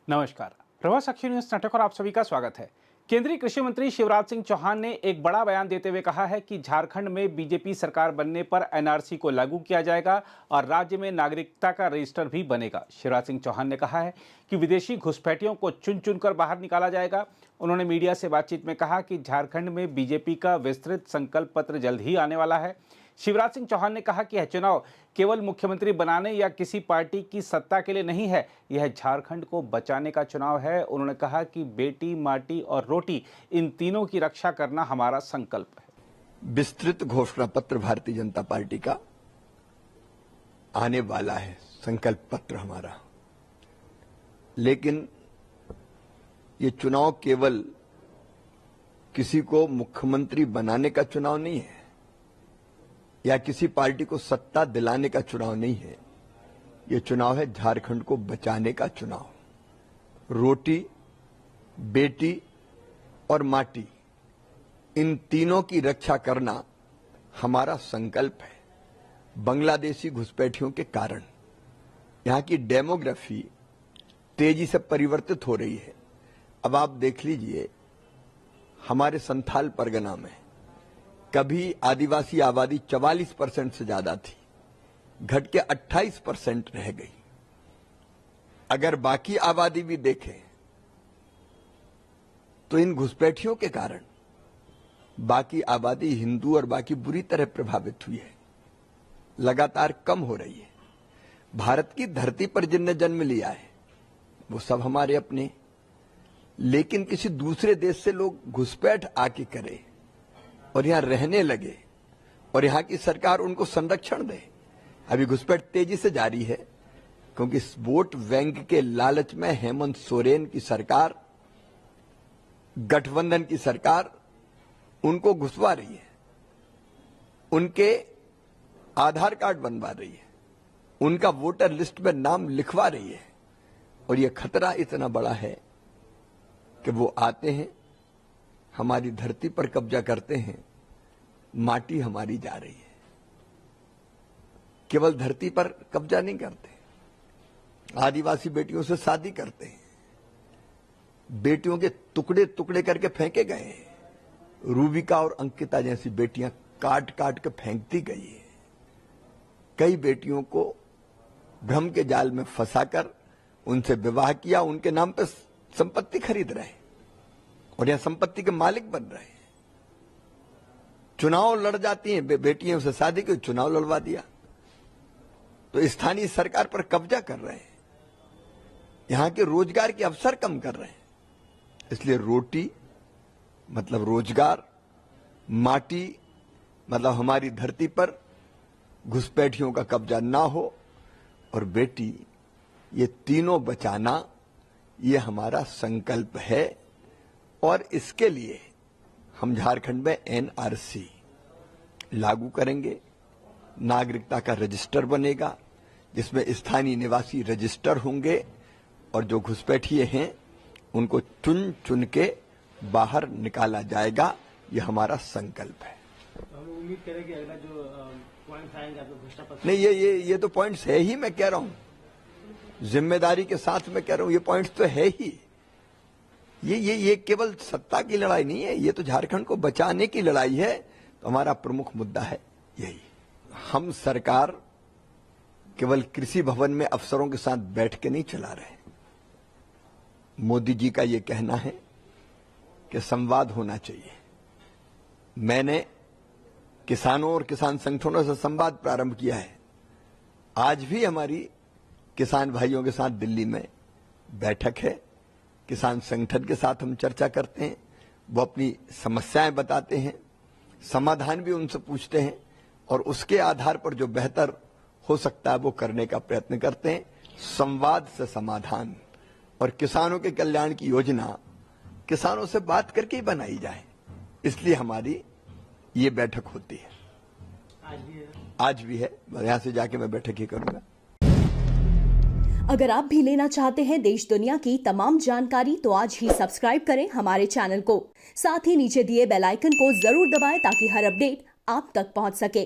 नमस्कार। प्रभा साक्षी न्यूज नाटक और आप सभी का स्वागत है। केंद्रीय कृषि मंत्री शिवराज सिंह चौहान ने एक बड़ा बयान देते हुए कहा है कि झारखंड में बीजेपी सरकार बनने पर एनआरसी को लागू किया जाएगा और राज्य में नागरिकता का रजिस्टर भी बनेगा। शिवराज सिंह चौहान ने कहा है कि विदेशी घुसपैठियों को चुन चुनकर बाहर निकाला जाएगा। उन्होंने मीडिया से बातचीत में कहा कि झारखंड में बीजेपी का विस्तृत संकल्प पत्र जल्द ही आने वाला है। शिवराज सिंह चौहान ने कहा कि यह चुनाव केवल मुख्यमंत्री बनाने या किसी पार्टी की सत्ता के लिए नहीं है, यह झारखंड को बचाने का चुनाव है। उन्होंने कहा कि बेटी, माटी और रोटी, इन तीनों की रक्षा करना हमारा संकल्प है। विस्तृत घोषणा पत्र भारतीय जनता पार्टी का आने वाला है, संकल्प पत्र हमारा। लेकिन ये चुनाव केवल किसी को मुख्यमंत्री बनाने का चुनाव नहीं है या किसी पार्टी को सत्ता दिलाने का चुनाव नहीं है। ये चुनाव है झारखंड को बचाने का चुनाव। रोटी, बेटी और माटी, इन तीनों की रक्षा करना हमारा संकल्प है। बांग्लादेशी घुसपैठियों के कारण यहां की डेमोग्राफी तेजी से परिवर्तित हो रही है। अब आप देख लीजिए, हमारे संथाल परगना में कभी आदिवासी आबादी 44% से ज्यादा थी, घट के 28% रह गई। अगर बाकी आबादी भी देखें तो इन घुसपैठियों के कारण बाकी आबादी हिंदू और बाकी बुरी तरह प्रभावित हुई है, लगातार कम हो रही है। भारत की धरती पर जिनने जन्म लिया है वो सब हमारे अपने, लेकिन किसी दूसरे देश से लोग घुसपैठ आके करे और यहां रहने लगे और यहां की सरकार उनको संरक्षण दे। अभी घुसपैठ तेजी से जारी है क्योंकि इस वोट बैंक के लालच में हेमंत सोरेन की सरकार, गठबंधन की सरकार उनको घुसवा रही है, उनके आधार कार्ड बनवा रही है, उनका वोटर लिस्ट में नाम लिखवा रही है। और यह खतरा इतना बड़ा है कि वो आते हैं, हमारी धरती पर कब्जा करते हैं, माटी हमारी जा रही है। केवल धरती पर कब्जा नहीं करते, आदिवासी बेटियों से शादी करते हैं, बेटियों के टुकड़े टुकड़े करके फेंके गए हैं। रूबिका और अंकिता जैसी बेटियां काट काट के फेंकती गई है। कई बेटियों को भ्रम के जाल में फंसाकर उनसे विवाह किया, उनके नाम पर संपत्ति खरीद रहे हैं और यहां संपत्ति के मालिक बन रहे हैं। चुनाव लड़ जाती हैं बेटियों से शादी की, चुनाव लड़वा दिया तो स्थानीय सरकार पर कब्जा कर रहे हैं, यहां के रोजगार के अवसर कम कर रहे हैं। इसलिए रोटी मतलब रोजगार, माटी मतलब हमारी धरती पर घुसपैठियों का कब्जा ना हो, और बेटी, ये तीनों बचाना ये हमारा संकल्प है। और इसके लिए हम झारखंड में एनआरसी लागू करेंगे, नागरिकता का रजिस्टर बनेगा जिसमें स्थानीय निवासी रजिस्टर होंगे और जो घुसपैठिए हैं उनको चुन चुन के बाहर निकाला जाएगा। यह हमारा संकल्प है। हम उम्मीद करें कि अगला जो पॉइंट्स आएंगे आपको घोषणा पत्र। नहीं, ये तो पॉइंट्स है ही, मैं कह रहा हूं, जिम्मेदारी के साथ मैं कह रहा हूं, ये पॉइंट्स तो है ही। ये केवल सत्ता की लड़ाई नहीं है, ये तो झारखंड को बचाने की लड़ाई है। तो हमारा प्रमुख मुद्दा है यही। हम सरकार केवल कृषि भवन में अफसरों के साथ बैठ के नहीं चला रहे। मोदी जी का ये कहना है कि संवाद होना चाहिए। मैंने किसानों और किसान संगठनों से संवाद प्रारंभ किया है। आज भी हमारी किसान भाइयों के साथ दिल्ली में बैठक है। किसान संगठन के साथ हम चर्चा करते हैं, वो अपनी समस्याएं बताते हैं, समाधान भी उनसे पूछते हैं और उसके आधार पर जो बेहतर हो सकता है वो करने का प्रयत्न करते हैं। संवाद से समाधान, और किसानों के कल्याण की योजना किसानों से बात करके ही बनाई जाए, इसलिए हमारी ये बैठक होती है। आज भी है, यहां से जाके मैं बैठक ही करूंगा। अगर आप भी लेना चाहते हैं देश दुनिया की तमाम जानकारी तो आज ही सब्सक्राइब करें हमारे चैनल को। साथ ही नीचे दिए बेल आइकन को जरूर दबाएं ताकि हर अपडेट आप तक पहुंच सके।